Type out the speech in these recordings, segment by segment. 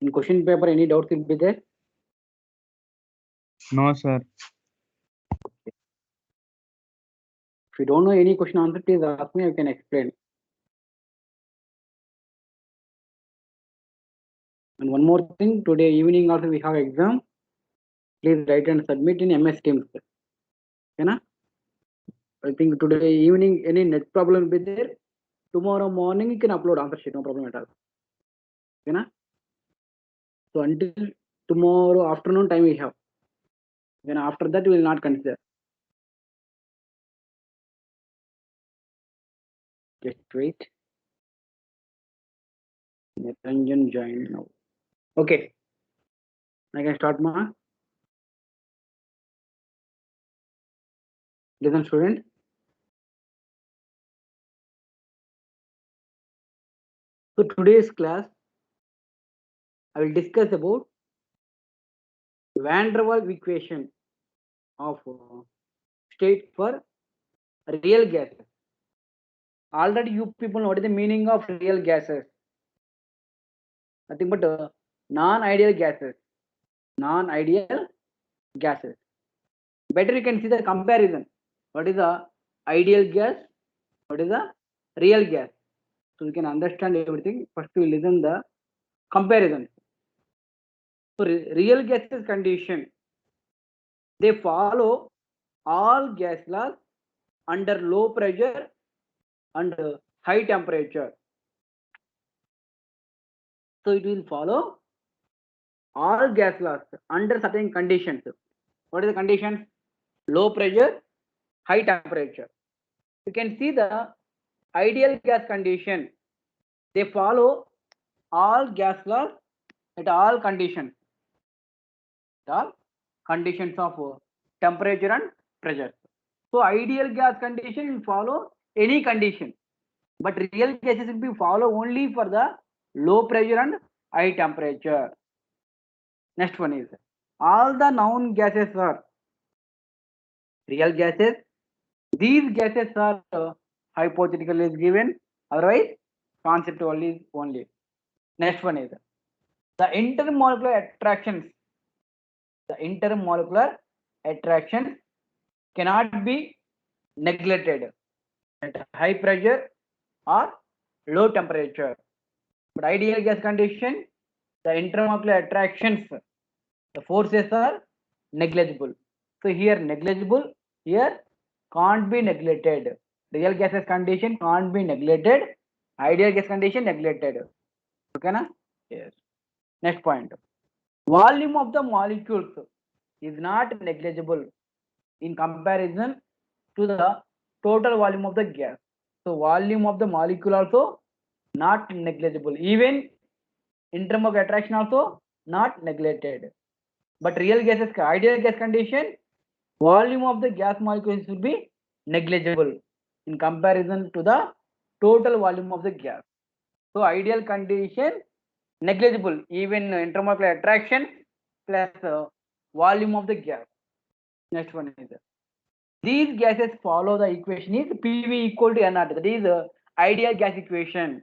In question paper, any doubts will be there? No, sir. If you don't know any question answer, please ask me. I can explain. And one more thing, today evening also we have exam. Please write and submit in MS Teams. Okay, na? I think today evening any net problem will be there. Tomorrow morning you can upload answer sheet, no problem at all. Okay, na? So until tomorrow afternoon time we have. Then after that we will not consider. Just wait. Niranjan join now. Okay. I can start, ma. Listen, student. So today's class, I will discuss about Van der Waals equation of state for real gases. Already you people know what is the meaning of real gases. Nothing but non-ideal gases. Non-ideal gases. Better you can see the comparison. What is the ideal gas? What is the real gas? So we can understand everything. First we listen the comparison. So real gases condition, they follow all gas laws under low pressure and high temperature. So it will follow all gas laws under certain conditions. What are the conditions? Low pressure, high temperature. You can see the ideal gas condition. They follow all gas laws at all conditions. At all conditions of temperature and pressure. So ideal gas condition will follow any condition. But real gases will be follow only for the low pressure and high temperature. Next one is all the known gases are real gases. These gases are hypothetical is given, otherwise conceptual is only. Next one is the intermolecular attractions. The intermolecular attractions cannot be neglected at high pressure or low temperature. But ideal gas condition, the intermolecular attractions, the forces are negligible. So here negligible, here can't be neglected. Real gases condition can't be neglected. Ideal gas condition neglected. Okay, na? Yes. Next point. Volume of the molecules is not negligible in comparison to the total volume of the gas. So volume of the molecule also not negligible. Even intermolecular attraction also not neglected. But real gases, ideal gas condition, volume of the gas molecules will be negligible in comparison to the total volume of the gas. So ideal condition negligible, even intermolecular attraction plus volume of the gas. Next one is these gases follow the equation is PV equal to nRT. That is ideal gas equation.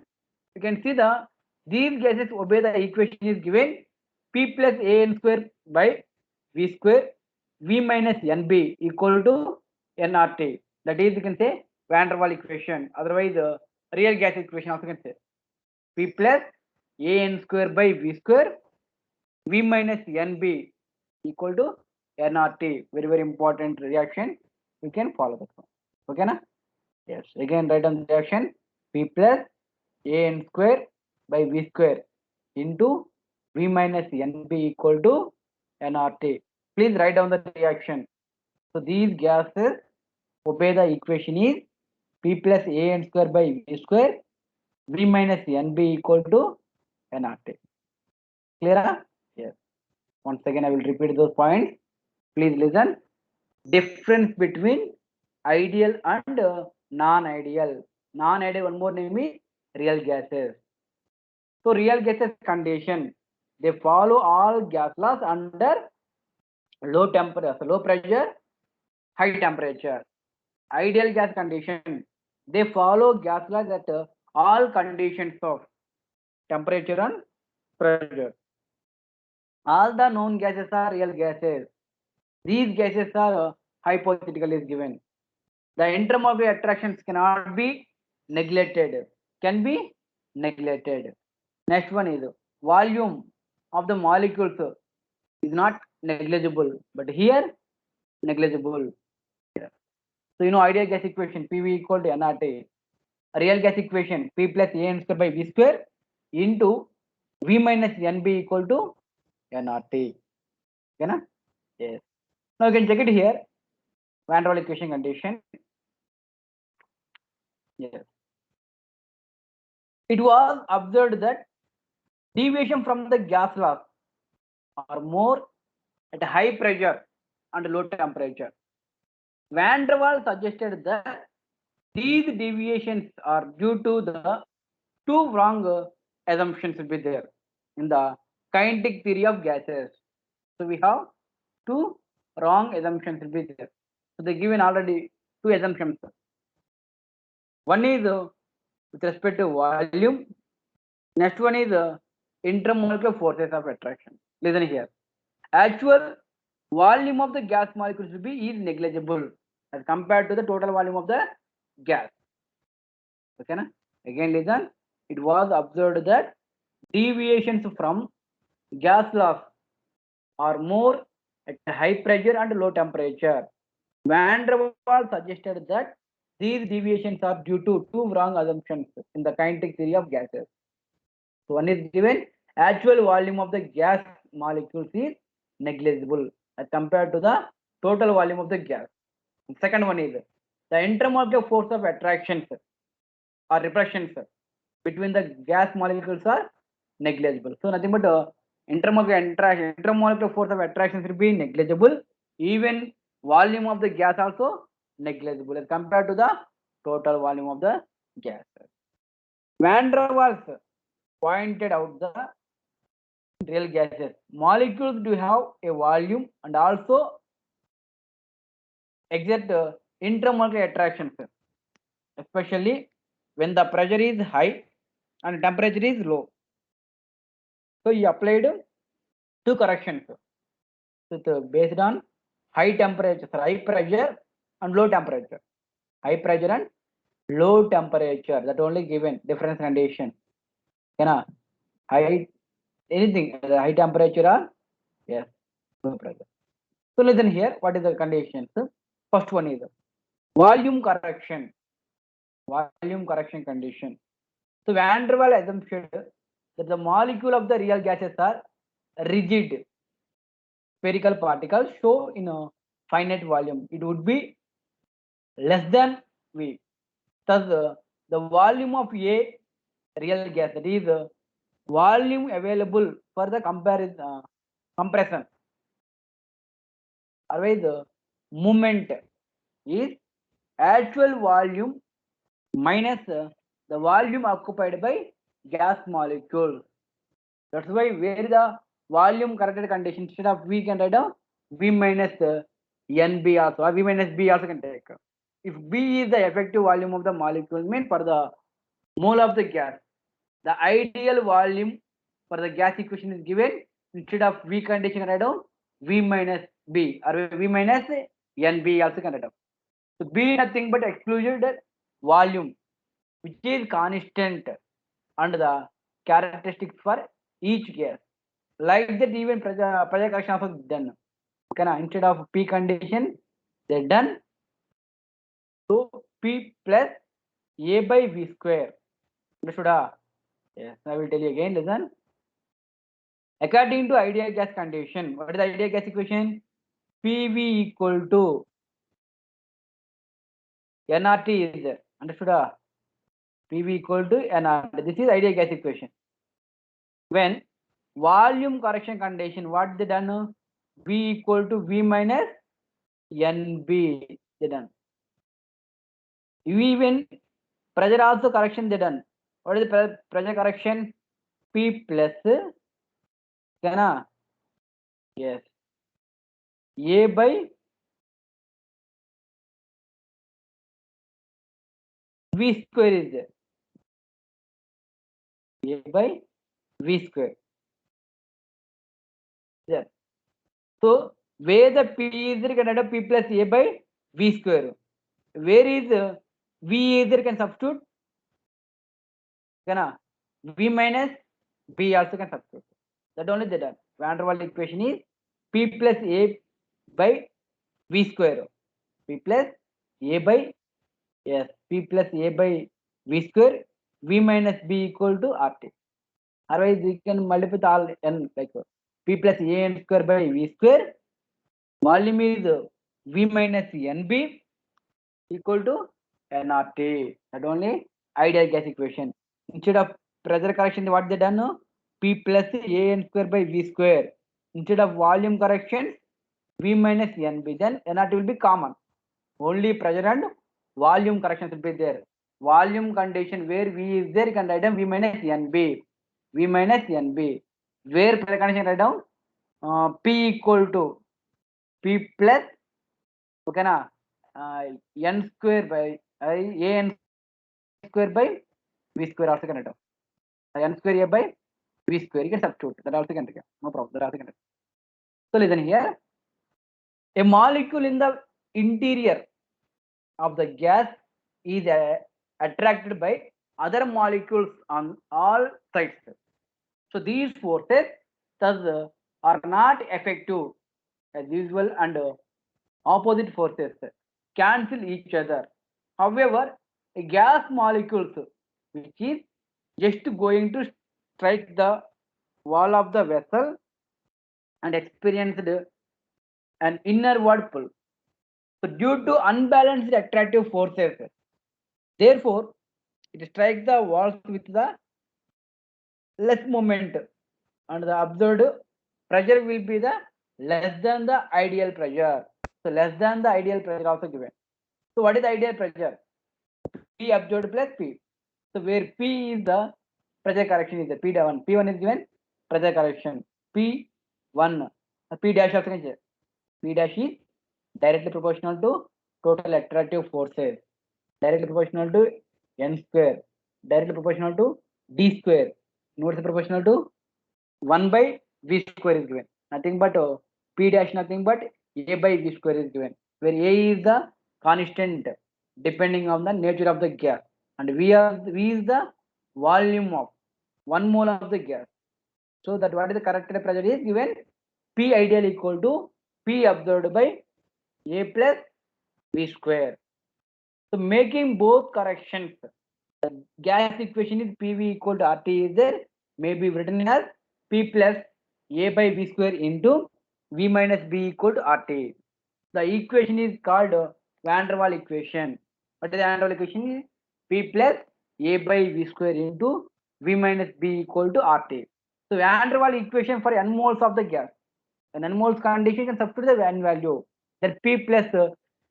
You can see the these gases obey the equation is given P plus AN square by V square V minus NB equal to nRT. That is you can say Van der Waals equation. Otherwise real gas equation also can say P plus AN square by V square V minus NB equal to nRT. Very, very important reaction. We can follow that one. Okay, na? Yes. Again, write down the reaction. P plus AN square by V square into V minus NB equal to nRT. Please write down the reaction. So these gases obey the equation is P plus AN square by V square V minus NB equal to nRT. Clear? Yes. Once again, I will repeat those points. Please listen. Difference between ideal and non-ideal. Non-ideal, one more name is real gases. So real gases condition, they follow all gas laws under low temperature, low pressure, high temperature. Ideal gas condition, they follow gas laws at all conditions of temperature and pressure. All the known gases are real gases. These gases are hypothetical is given. The intermolecular attractions cannot be neglected. Can be neglected. Next one is volume of the molecules is not negligible, but here negligible. So you know ideal gas equation PV equal to nRT. Real gas equation P plus AN square by V square into V minus NB equal to nRT. Okay, na? Yes. Now you can check it here. Van der Waals equation condition. Yes. It was observed that deviation from the gas laws are more at high pressure and low temperature. Van der Waals suggested that these deviations are due to the two wrong assumptions will be there in the kinetic theory of gases. So we have two wrong assumptions will be there. So they given already two assumptions. One is with respect to volume. Next one is intermolecular forces of attraction. Listen here. Actual volume of the gas molecules will be is negligible as compared to the total volume of the gas. Okay, na? Again listen. It was observed that deviations from gas laws are more at high pressure and low temperature. Van der Waals suggested that these deviations are due to two wrong assumptions in the kinetic theory of gases. So one is given actual volume of the gas molecules is negligible as compared to the total volume of the gas. And second one is the intermolecular force of attractions or repulsions between the gas molecules are negligible. So nothing but intermolecular force of attractions will be negligible. Even volume of the gas also negligible as compared to the total volume of the gas. Van der Waals pointed out the real gases. Molecules do have a volume and also exert intermolecular attractions, especially when the pressure is high and temperature is low. So he applied two corrections based on high temperature, high pressure and low temperature. High pressure and low temperature, that only given difference condition. Can high anything high temperature or yes low pressure. So listen here, what is the conditions? First one is volume correction. Volume correction condition. So Van der Waals assumption that the molecule of the real gases are rigid spherical particles show in a finite volume. It would be less than V. Thus, the volume of a real gas, that is volume available for the compression, otherwise movement is actual volume minus the volume occupied by gas molecule. That's why where the volume corrected condition, instead of V can write down V minus NB also, or V minus B also can take. If B is the effective volume of the molecule, mean for the mole of the gas, the ideal volume for the gas equation is given, instead of V condition write down V minus B or V minus NB also can write down. So B nothing but excluded volume which is constant and the characteristics for each gas. Like that even pressure correction also done. Okay, instead of P condition, they done so P plus A by V square. Understood? Yes, I will tell you again, listen. According to ideal gas condition, what is the ideal gas equation? PV equal to nRT is there. Understood? PV equal to nRT. This is ideal gas equation. When volume correction condition, what they done? V equal to V minus NB they done. Even pressure also correction they done. What is the pressure correction? P plus can yes A by V square is there. A by V square. Yeah. So where the P is there, can write P plus A by V square. Where is V is there, can substitute. Can V minus B also can substitute. That only they done. Van der Waals equation is P plus A by V square. P plus A by, yes, P plus A by V square, V minus B equal to RT. Otherwise, we can multiply with all n, like P plus A n square by V square. Volume is V minus NB equal to nRT. That only ideal gas equation. Instead of pressure correction, what they done? P plus A n square by V square. Instead of volume correction, V minus NB. Then nRT will be common. Only pressure and volume corrections will be there. Volume condition where V is there, you can write down V minus NB. V minus NB. Where pressure condition, write down P equal to P plus, okay na, n square by A n square by V square also can write down. N square A by V square, you can substitute. That also can take. No problem. That also can take. So listen here. A molecule in the interior of the gas is attracted by other molecules on all sides. So these forces thus are not effective as usual, and opposite forces cancel each other. However, a gas molecules which is just going to strike the wall of the vessel and experienced an inward pull. So due to unbalanced attractive forces, therefore it strikes the walls with the less moment, and the observed pressure will be the less than the ideal pressure. So less than the ideal pressure also given. So what is the ideal pressure? P observed plus P. So where P is the pressure correction is the P1. P1 is given pressure correction. P1. P dash also can say. P dash is directly proportional to total attractive forces. Directly proportional to n square. Directly proportional to d square. Inversely proportional to 1 by v square is given. Nothing but P dash nothing but A by v square is given. Where A is the constant depending on the nature of the gas, and V is the volume of 1 mole of the gas. So that what is the correct pressure is given P ideal equal to P observed by A plus V square. So making both corrections, the gas equation is PV equal to RT is there, may be written as P plus A by V square into V minus B equal to RT. The equation is called Van der Waals equation. What is the Van der Waals equation? Is P plus A by V square into V minus B equal to RT. So Van der Waals equation for n moles of the gas. An n moles condition can substitute the n value. Then P plus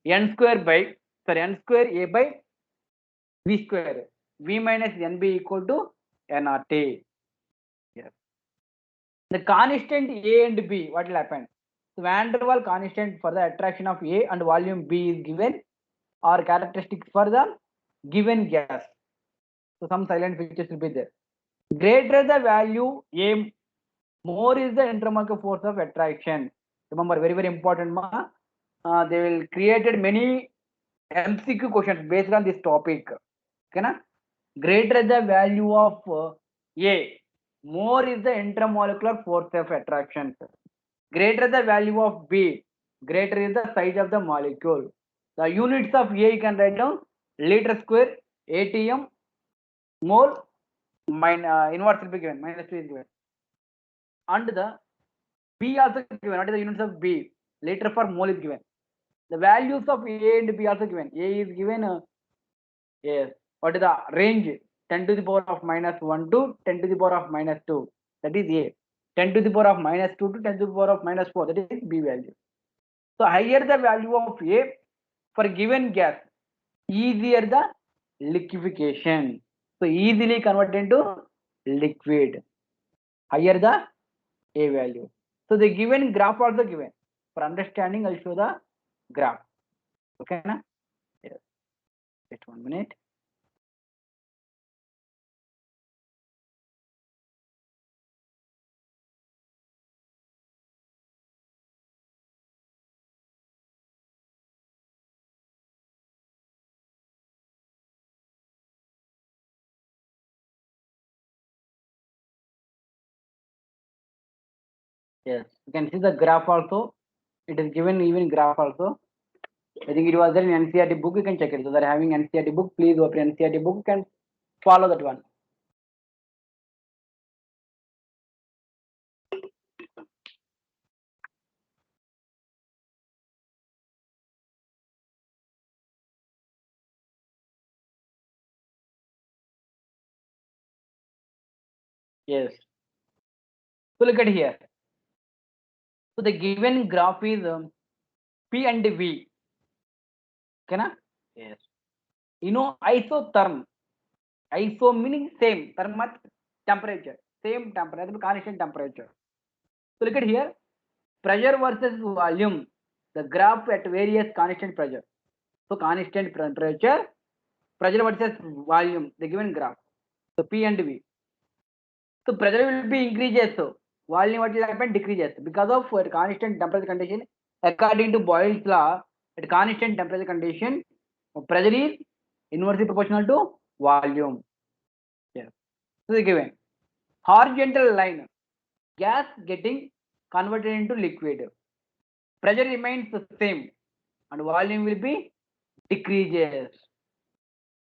n square by, sorry, n square A by V square. V minus NB equal to nRT. Yes. The constant A and B, what will happen? So Van der Waals constant for the attraction of A and volume B is given, or characteristics for the given gas. So some silent features will be there. Greater the value A, more is the intermolecular force of attraction. Remember, very very important. They will created many MCQ questions based on this topic. Okay, na? Greater the value of A, more is the intermolecular force of attraction. Greater the value of B, greater is the size of the molecule. The units of A you can write down liter square ATM mole inverse will be given, -2 is given. And the B also given. What is the units of B? Liter per mole is given. The values of A and B also given. A is given, yes. What is the range? 10 to the power of -1 to 10 to the power of -2. That is A. 10 to the power of -2 to 10 to the power of -4. That is B value. So higher the value of A for given gas, easier the liquefaction. So easily convert into liquid. Higher the A value. So the given graph also given. For understanding, I'll show the graph. Okay, na? Yes. Wait 1 minute. Yes, you can see the graph also. It is given even graph also. I think it was there in NCERT book. You can check it. So they're having NCERT book. Please open NCERT book. You can follow that one. Yes. So look at here. So the given graph is P and V. Okay, na? Yes. You know isotherm. Iso meaning same. Thermat temperature. Same temperature. Constant temperature. So look at here. Pressure versus volume. The graph at various constant pressure. So constant temperature, pressure versus volume. The given graph. So P and V. So pressure will be increases. So volume what will happen decreases because of constant temperature condition. According to Boyle's law, at constant temperature condition, pressure is inversely proportional to volume. Yes. So the given horizontal line, gas getting converted into liquid. Pressure remains the same, and volume will be decreases.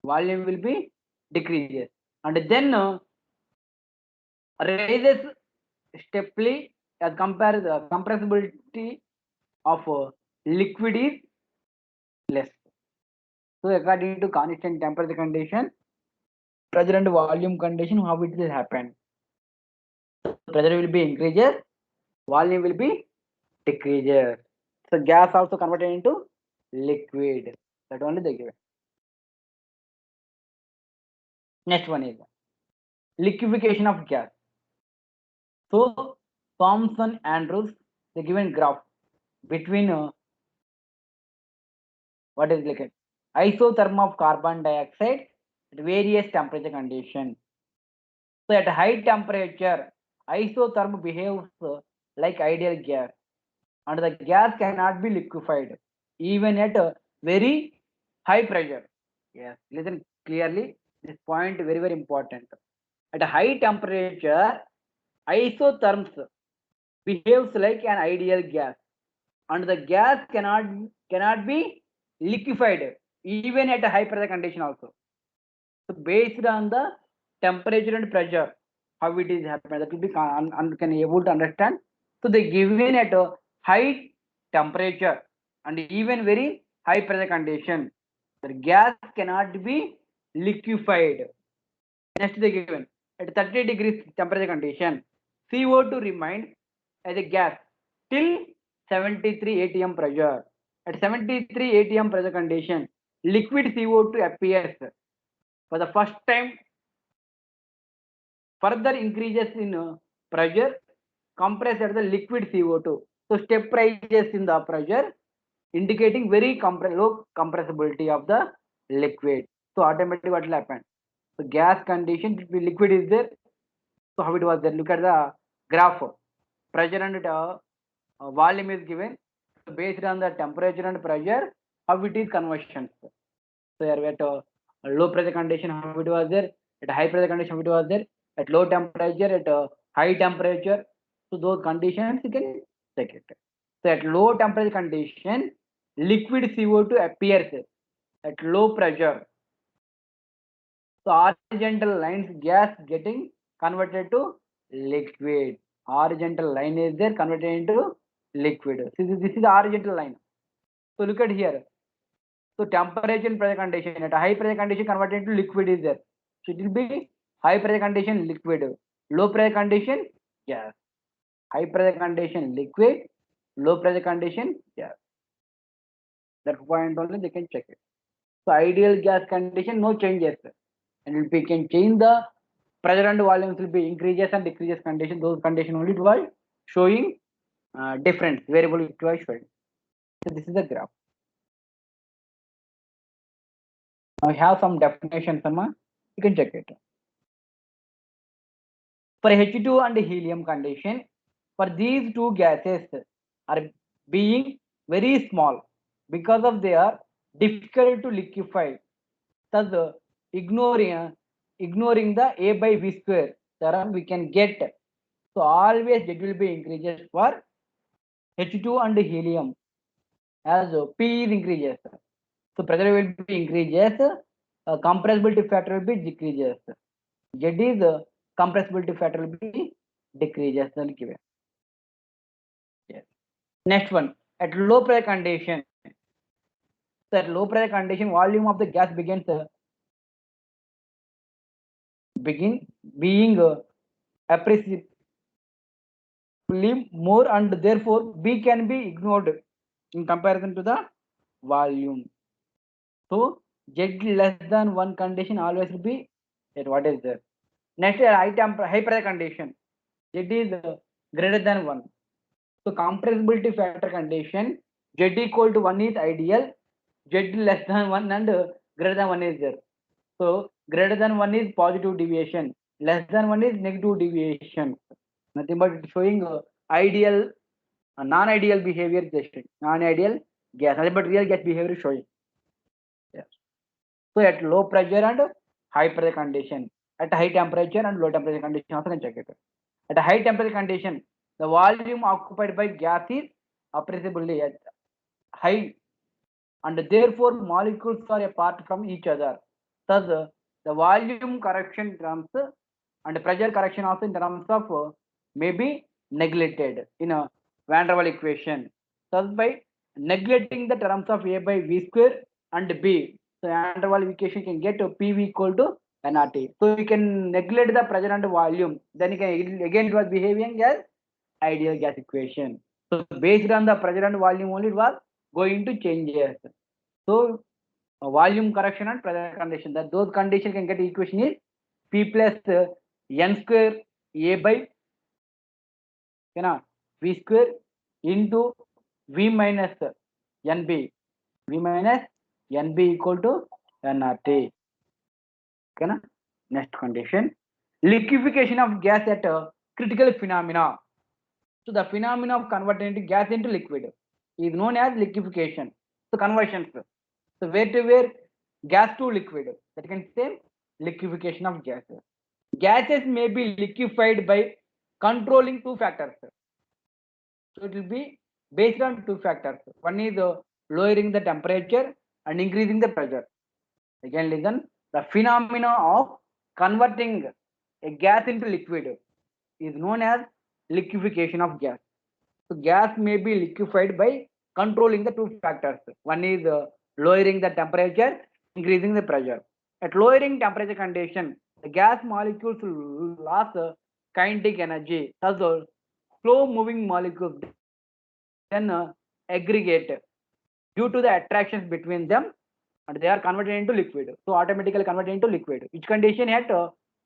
Volume will be decreases, and then raises steeply as compared the compressibility of liquid is less. So according to constant temperature condition, pressure and volume condition, how it will happen? Pressure will be increases, volume will be decreases. So gas also converted into liquid. That only they give. Next one is liquefaction of gas. So Thomson Andrews, the given graph between what is like isotherm of carbon dioxide at various temperature condition. So at high temperature, isotherm behaves like ideal gas, and the gas cannot be liquefied even at a very high pressure. Yes, listen clearly. This point very important. At a high temperature, isotherms behaves like an ideal gas, and the gas cannot be liquefied even at a high pressure condition also. So based on the temperature and pressure, how it is happening, that will be can able to understand. So they given at a high temperature and even very high pressure condition, the gas cannot be liquefied. Next they given at 30 degrees temperature condition, CO2 remains as a gas till 73 atm pressure. At 73 atm pressure condition, liquid CO2 appears for the first time. Further increases in pressure compress at the liquid CO2. So step rises in the pressure, indicating very low compressibility of the liquid. So automatically what will happen? So gas condition, liquid is there. So how it was there? Look at the graph. Pressure and volume is given. So based on the temperature and pressure, how it is conversion. So here at low pressure condition, how it was there? At high pressure condition, how it was there? At low temperature, at high temperature. So those conditions you can check it. So at low temperature condition, liquid CO2 appears at low pressure. So horizontal lines gas getting converted to liquid. Horizontal line is there converted into liquid. This is the horizontal line. So look at here. So temperature and pressure condition at a high pressure condition converted into liquid is there. So it will be high pressure condition liquid, low pressure condition gas, high pressure condition liquid, low pressure condition gas. That point only they can check it. So ideal gas condition no changes, and we can change the pressure and volumes will be increases and decreases condition. Those condition only it was showing different variable it was showing. So this is the graph. Now we have some definition, Sama. You can check it. For H2 and helium condition, for these two gases are being very small because of they are difficult to liquefy. Thus, ignoring the A by V square theorem, we can get So always Z will be increases for H2 and helium as P is increases. So pressure will be increases, compressibility factor will be decreases. Z is compressibility factor will be decreases. Yes. Next one, at low pressure condition. So at low pressure condition, volume of the gas begin being appreciably more, and therefore B can be ignored in comparison to the volume. So Z less than 1 condition always will be what is there. Next, high pressure condition. Z is greater than 1. So compressibility factor condition, Z equal to 1 is ideal, Z less than 1 and greater than 1 is there. So greater than 1 is positive deviation, less than 1 is negative deviation. Nothing but showing ideal, non-ideal behavior, just non-ideal gas, nothing but real gas behavior showing. Yes. So at low pressure and high pressure condition, at high temperature and low temperature condition also can check it. At a high temperature condition, the volume occupied by gas is appreciably at high, and therefore molecules are apart from each other. Thus, the volume correction terms and pressure correction also in terms of may be neglected in a Van der Waals equation. Thus, by neglecting the terms of A by V square and B, so Van der Waals equation can get PV equal to nRT. So you can neglect the pressure and volume, then you can again it was behaving as ideal gas equation. So based on the pressure and volume only it was going to change. So volume correction and pressure condition, that those condition can get equation is P plus n square A by V square into V minus NB. V minus NB equal to nRT. Next condition, liquefaction of gas at a critical phenomena. So the phenomena of converting gas into liquid is known as liquefaction. So conversions. So where to where, gas to liquid, that can say liquefaction of gases. Gases may be liquefied by controlling two factors. So it will be based on two factors. One is lowering the temperature and increasing the pressure. Again listen, the phenomena of converting a gas into liquid is known as liquefaction of gas. So gas may be liquefied by controlling the two factors. One is lowering the temperature, increasing the pressure. At lowering temperature condition, the gas molecules lose kinetic energy. Thus, slow moving molecules then aggregate due to the attractions between them, and they are converted into liquid. So automatically converted into liquid. Which condition at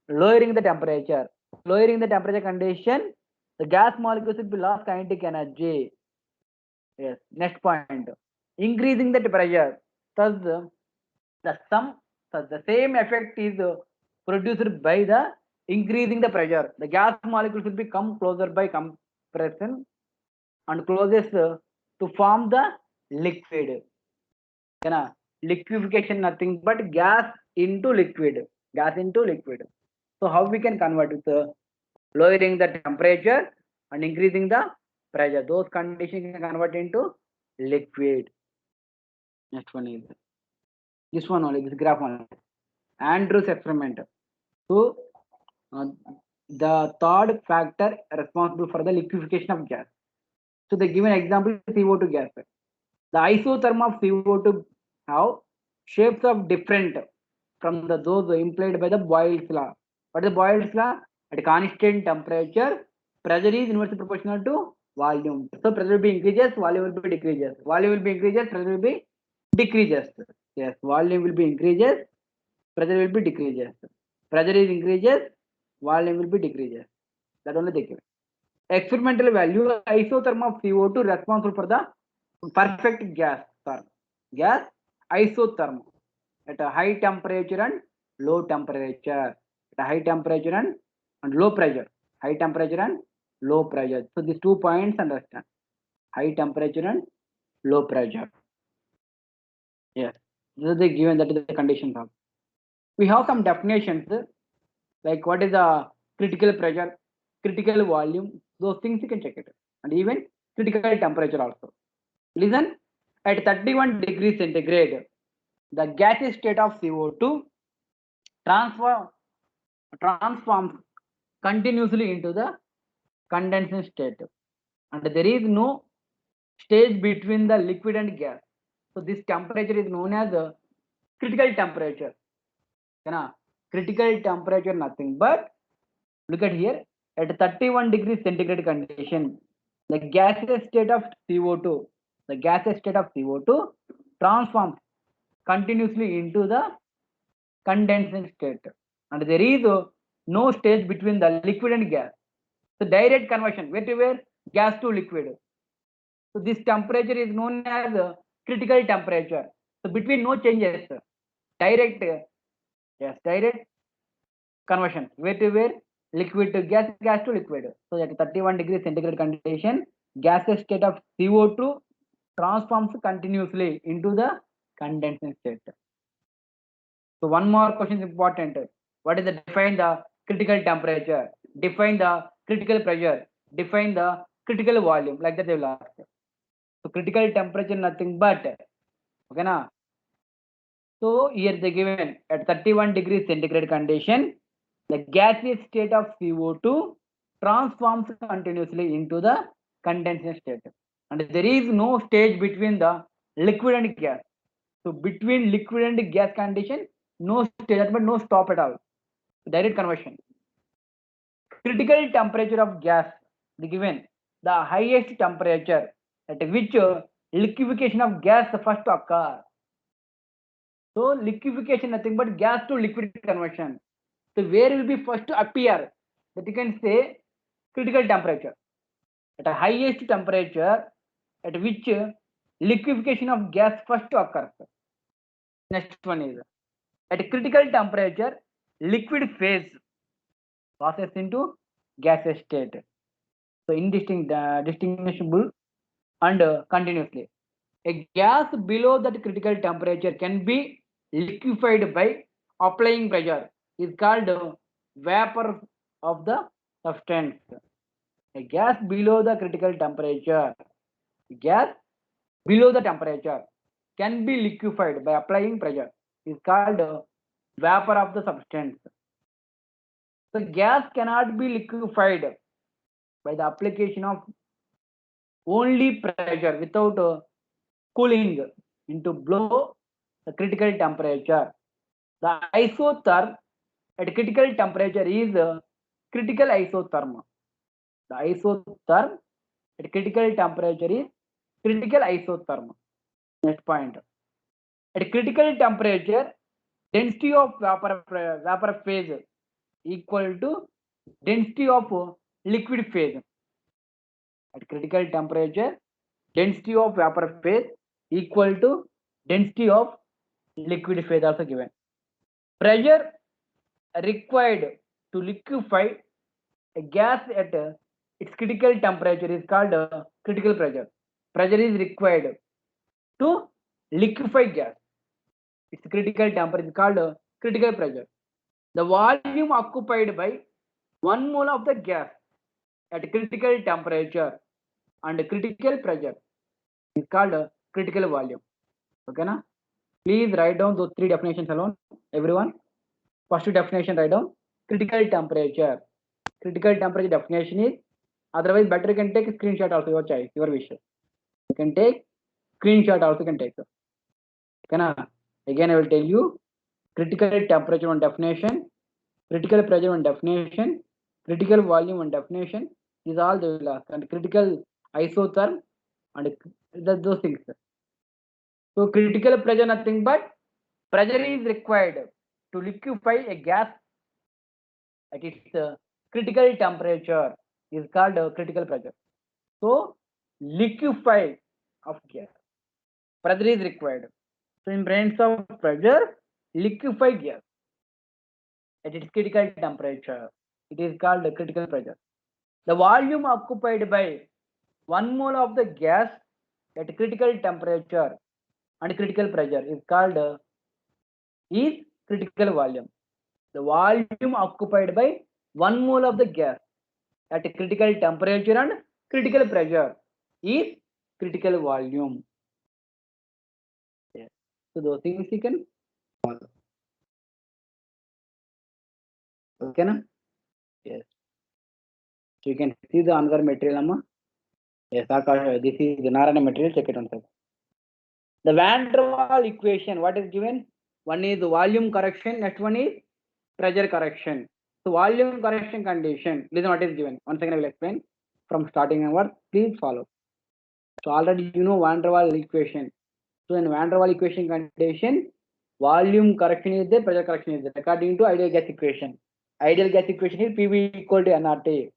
lowering the temperature? Lowering the temperature condition, the gas molecules will be lost kinetic energy. Yes. Next point, increasing the pressure. Thus, the same effect is produced by the increasing the pressure. The gas molecules will become closer by compression and closest to form the liquid. Liquefaction nothing but gas into liquid. Gas into liquid. So how we can convert it? Lowering the temperature and increasing the pressure. Those conditions can convert into liquid. Next one is this one only, this graph only. Andrews experiment. So the third factor responsible for the liquefaction of gas. So they give an example, CO2 gas. The isotherm of CO2 have shapes of different from those implied by the Boyle's law. What is the Boyle's law? At constant temperature, pressure is inversely proportional to volume. So pressure will be increases, volume will be decreases. Volume will be increases, pressure will be decreases. Yes, volume will be increases, pressure will be decreases. Pressure is increases, volume will be decreases. That only they give. Experimental value, isotherm of CO2 responsible for the perfect gas term. Gas isotherm at a high temperature and low temperature. At a high temperature and low pressure. High temperature and low pressure. So these 2 points understand. High temperature and low pressure. Yes. This is the given, that is the condition of. We have some definitions like what is the critical pressure. critical volume, those things you can check it, and even critical temperature also. Listen, at 31 degrees centigrade, the gaseous state of CO2 transforms continuously into the condensation state, and there is no stage between the liquid and gas. So this temperature is known as a critical temperature. Critical temperature nothing but, look at here, at 31 degrees centigrade condition, the gaseous state of CO2, the gaseous state of CO2 transforms continuously into the condensation state, and there is no stage between the liquid and gas. So direct conversion, where to where? Gas to liquid. So this temperature is known as critical temperature. So between no changes, direct, direct conversion, where to where? Liquid to gas, gas to liquid. So at 31 degrees centigrade condition, gaseous state of CO2 transforms continuously into the condensation state. So one more question is important. What is the define the critical temperature? Define the critical pressure. Define the critical volume. Like that they will ask. So critical temperature nothing but, okay na? So here they given at 31 degrees centigrade condition, the gaseous state of CO2 transforms continuously into the condensation state, and there is no stage between the liquid and gas. So between liquid and gas condition, no stage but no stop at all. Direct conversion. Critical temperature of gas, the given the highest temperature at which liquefaction of gas first occur. So liquefaction nothing but gas to liquid conversion. So where will be first to appear? That you can say critical temperature. At a highest temperature at which liquefaction of gas first occurs. Next one is at critical temperature, liquid phase passes into gaseous state. So indistinguishable and continuously. A gas below that critical temperature can be liquefied by applying pressure. Is called vapor of the substance. A gas below the critical temperature, gas below the temperature can be liquefied by applying pressure. Is called vapor of the substance. So gas cannot be liquefied by the application of only pressure without cooling into below the critical temperature. The isotherm at critical temperature is critical isotherm. The isotherm at critical temperature is critical isotherm. Next point. At critical temperature, density of vapor phase equal to density of liquid phase. At critical temperature, density of vapor phase equal to density of liquid phase also given. Pressure required to liquefy a gas at its critical temperature is called critical pressure. Pressure is required to liquefy gas. Its critical temperature is called critical pressure. The volume occupied by 1 mole of the gas at critical temperature and critical pressure is called critical volume. Okay na? Please write down those 3 definitions alone, everyone. First definition write down critical temperature. Critical temperature definition is, otherwise better you can take a screenshot also, your choice, your wish. You can take screenshot also, can take. Okay na? Again I will tell you critical temperature one definition, critical pressure one definition, critical volume one definition. These all they will ask, and critical isotherm and those things. So critical pressure nothing but pressure is required to liquefy a gas at its critical temperature is called critical pressure. So liquefy of gas, pressure is required. So in terms of pressure, liquefy gas at its critical temperature, it is called critical pressure. The volume occupied by 1 mole of the gas at critical temperature and critical pressure is called is critical volume. The volume occupied by 1 mole of the gas at a critical temperature and critical pressure is critical volume. Yes. So those things you can follow. Okay, na? Yes. So you can see the another material, Amma. Yes, Akash, this is the Narayana material. Check it on second. The Van der Waal equation, what is given? One is volume correction, next one is pressure correction. So volume correction condition, listen what is given. Once again I will explain from starting onward. Please follow. So already you know Van der Waal equation. So in Van der Waal equation condition, volume correction is there, pressure correction is there. According to ideal gas equation. Ideal gas equation is PV equal to nRT.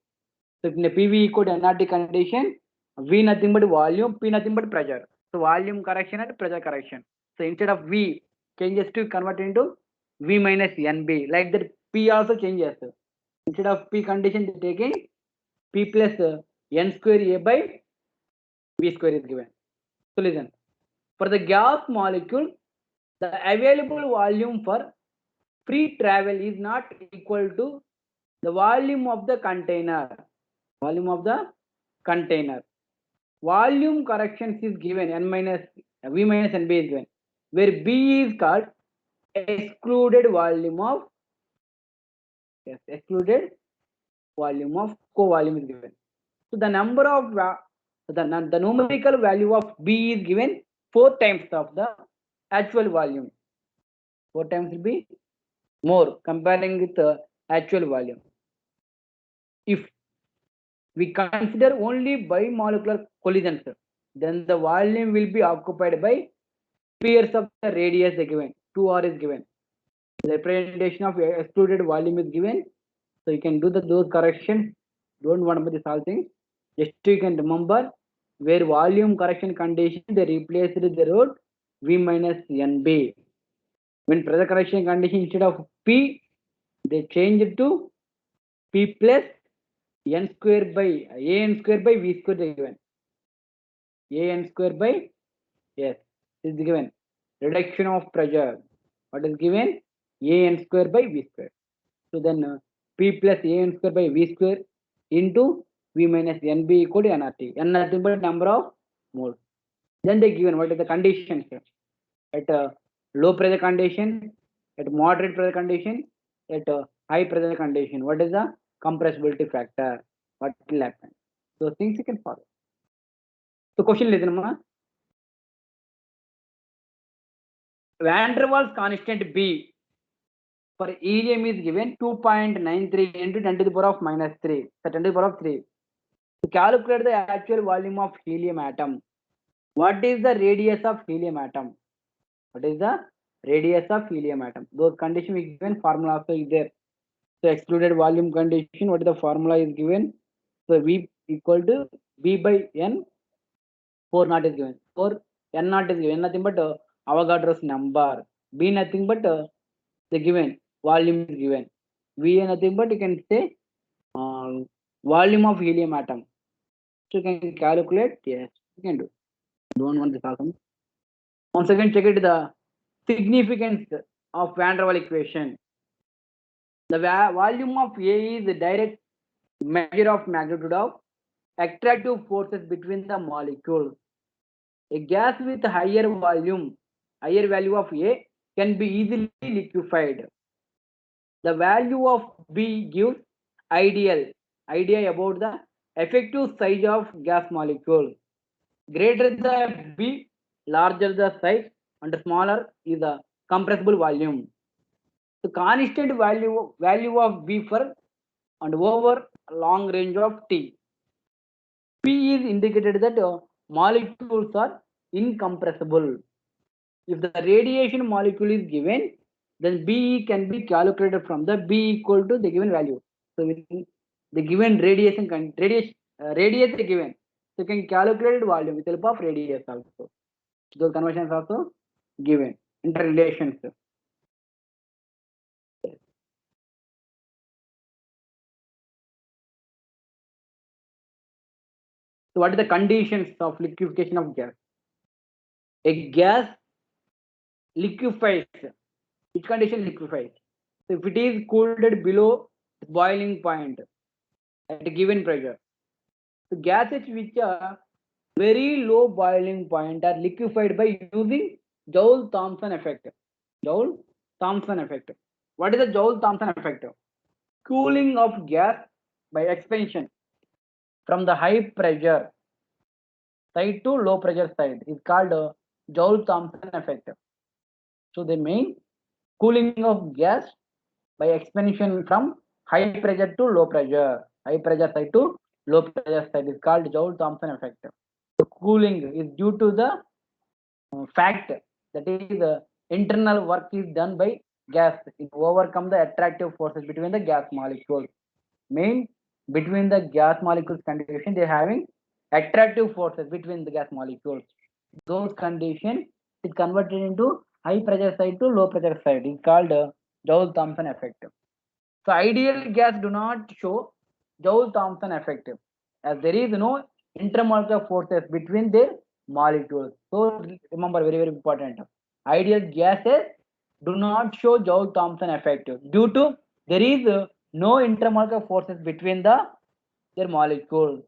So in the PV equal to nRT condition, V nothing but volume, P nothing but pressure. So volume correction and pressure correction. So instead of V changes to convert into V minus NB. Like that P also changes. Instead of P condition taking P plus N square A by V square is given. So listen. For the gas molecule, the available volume for free travel is not equal to the volume of the container. Volume of the container. Volume corrections is given n minus V minus NB is given, where B is called excluded volume of excluded volume of co-volume is given. So the number of the numerical value of B is given 4 times of the actual volume. 4 times will be more comparing with the actual volume. If we consider only bimolecular collisions, then the volume will be occupied by pairs of the radius given. 2r is given. The representation of excluded volume is given. So you can do those corrections. Don't worry about this whole thing. Just you can remember where volume correction condition they replaced the root V minus NB. When pressure correction condition instead of P, they change it to P plus N square by AN square by V square is given. AN square by, yes, is given. Reduction of pressure. What is given? AN square by V square. So then P plus AN square by V square into V minus NB equal to nRT. N nothing but number of moles. Then they given what is the conditions at low pressure condition, at moderate pressure condition, at high pressure condition. What is the compressibility factor? What will happen? Those things you can follow. So question listen, ma. Van der Waals constant B for helium is given 2.93 into 10 to the power of minus 3. So 10 to the power of 3. To calculate the actual volume of helium atom, what is the radius of helium atom? What is the radius of helium atom? Those conditions we given, formula also is there. So excluded volume condition, what is the formula is given? So V equal to B by N, 4 naught is given. 4 N naught is given, nothing but Avogadro's number. B nothing but the given, volume is given. V nothing but you can say volume of helium atom. So you can calculate, yes, you can do. Don't want this awesome. Once again, check it the significance of Van der Waal equation. The volume of A is the direct measure of magnitude of attractive forces between the molecules. A gas with higher volume, higher value of A can be easily liquefied. The value of B gives idea about the effective size of gas molecule. Greater the B, larger the size, and smaller is the compressible volume. The constant value of B for and over long range of T. P is indicated that molecules are incompressible. If the radiation molecule is given, then B can be calculated from the B equal to the given value. So with the given radius is given. So you can calculate volume with help of radius also. Those conversions also given interrelations. So what are the conditions of liquefaction of gas? A gas liquefies. Which condition liquefies? So if it is cooled below boiling point, at a given pressure. The gases which are very low boiling point are liquefied by using Joule-Thomson effect. Joule-Thomson effect. What is the Joule-Thomson effect? Cooling of gas by expansion from the high pressure side to low pressure side is called Joule-Thomson effect. So the main cooling of gas by expansion from high pressure to low pressure, high pressure side to low pressure side is called Joule-Thomson effect. The cooling is due to the fact that is the internal work is done by gas. It overcome the attractive forces between the gas molecules. Main between the gas molecules condition they having attractive forces between the gas molecules. Those condition is converted into high pressure side to low pressure side is called Joule-Thomson effect. So ideal gas do not show Joule-Thomson effect as there is no intermolecular forces between their molecules. So remember, very important. Ideal gases do not show Joule-Thomson effect due to there is no intermolecular forces between their molecules.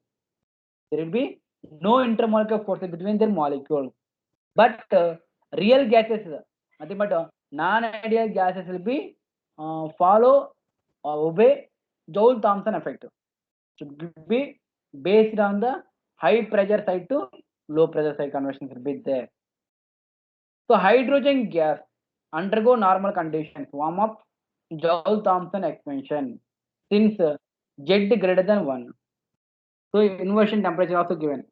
There will be no intermolecular forces between their molecules. But real gases, nothing but non-ideal gases will be follow or obey Joule-Thomson effect. Should be based on the high pressure side to low pressure side conversion will be there. So hydrogen gas undergo normal conditions, warm up, Joule-Thomson expansion since Z greater than 1. So inversion temperature also given.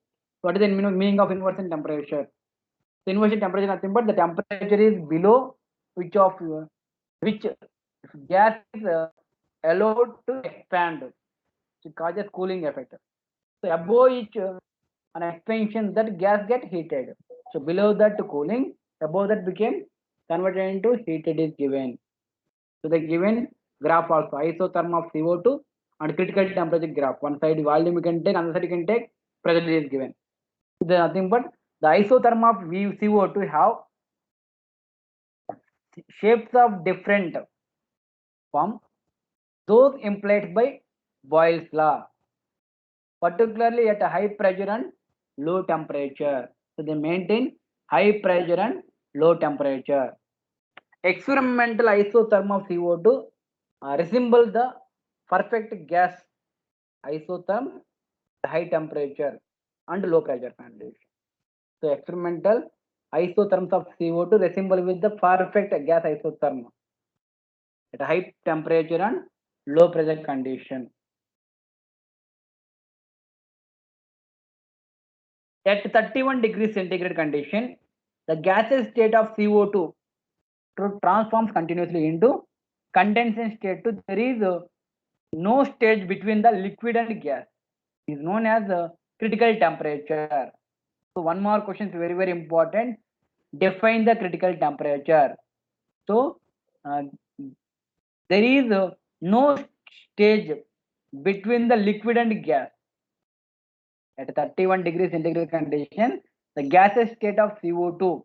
What is the meaning of inversion temperature? The inversion temperature is nothing but the temperature is below which gas is allowed to expand. It causes cooling effect. So above each an expansion that gas get heated. So below that cooling, above that became converted into heated is given. So the given graph also isotherm of CO2 and critical temperature graph. One side volume you can take, another side you can take, pressure is given. So there is nothing but the isotherm of CO2 have shapes of different form, those implied by Boyle's law, particularly at a high pressure and low temperature. So they maintain high pressure and low temperature. Experimental isotherm of CO2 resembles the perfect gas isotherm at high temperature and low pressure condition. So experimental isotherms of CO2 resemble with the perfect gas isotherm at high temperature and low pressure condition. At 31 degrees centigrade condition, the gaseous state of CO2 transforms continuously into condensation state. There is no stage between the liquid and gas. It is known as critical temperature. So one more question is very, very important. Define the critical temperature. So there is no stage between the liquid and gas. At 31 degrees centigrade condition, the gaseous state of CO2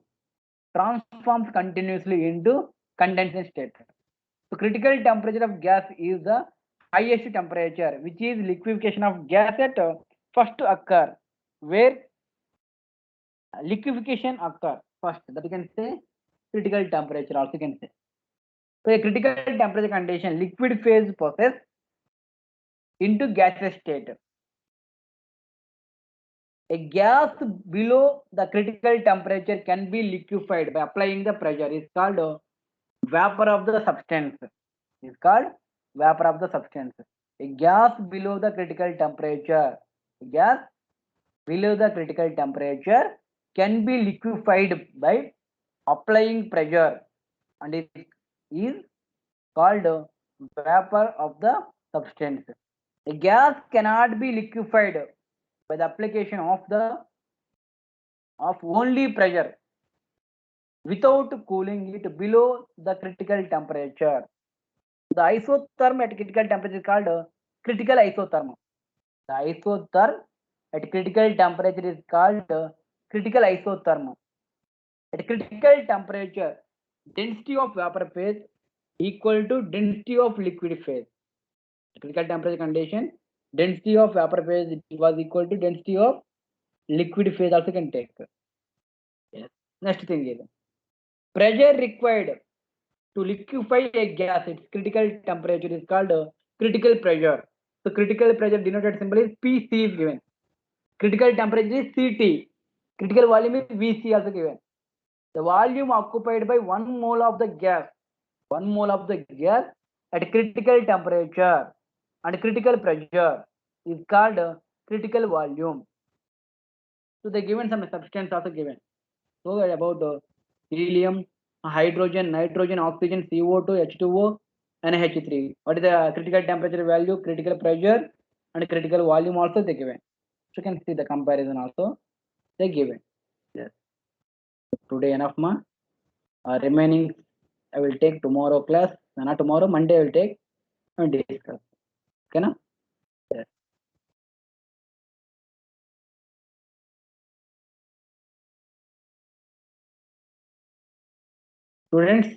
transforms continuously into condensation state. So critical temperature of gas is the highest temperature, which is liquefaction of gas at first occur, where liquefaction occur first. That you can say critical temperature also you can say. So a critical temperature condition, liquid phase process into gaseous state. A gas below the critical temperature can be liquefied by applying the pressure. Is called vapor of the substance. Is called vapor of the substance. A gas below the critical temperature. A gas below the critical temperature can be liquefied by applying pressure, and it is called vapor of the substance. A gas cannot be liquefied by the application of only pressure without cooling it below the critical temperature. The isotherm at critical temperature is called critical isotherm. The isotherm at critical temperature is called critical isotherm. At critical temperature, density of vapor phase equal to density of liquid phase. Critical temperature condition, Density of vapor phase was equal to density of liquid phase also can take. Yes. Next thing is pressure required to liquefy a gas. Its critical temperature is called critical pressure. So critical pressure denoted symbol is PC is given. Critical temperature is CT. Critical volume is VC also given. The volume occupied by 1 mole of the gas, 1 mole of the gas at critical temperature and critical pressure is called critical volume. So they given some substance also given. So about helium, hydrogen, nitrogen, oxygen, CO2, H2O, and H3. What is the critical temperature value, critical pressure, and critical volume also they given. So you can see the comparison also they given. Yes. Today enough, ma. Remaining I will take tomorrow class. Not tomorrow, Monday I will take and discuss. Okay, na? Yes. Students,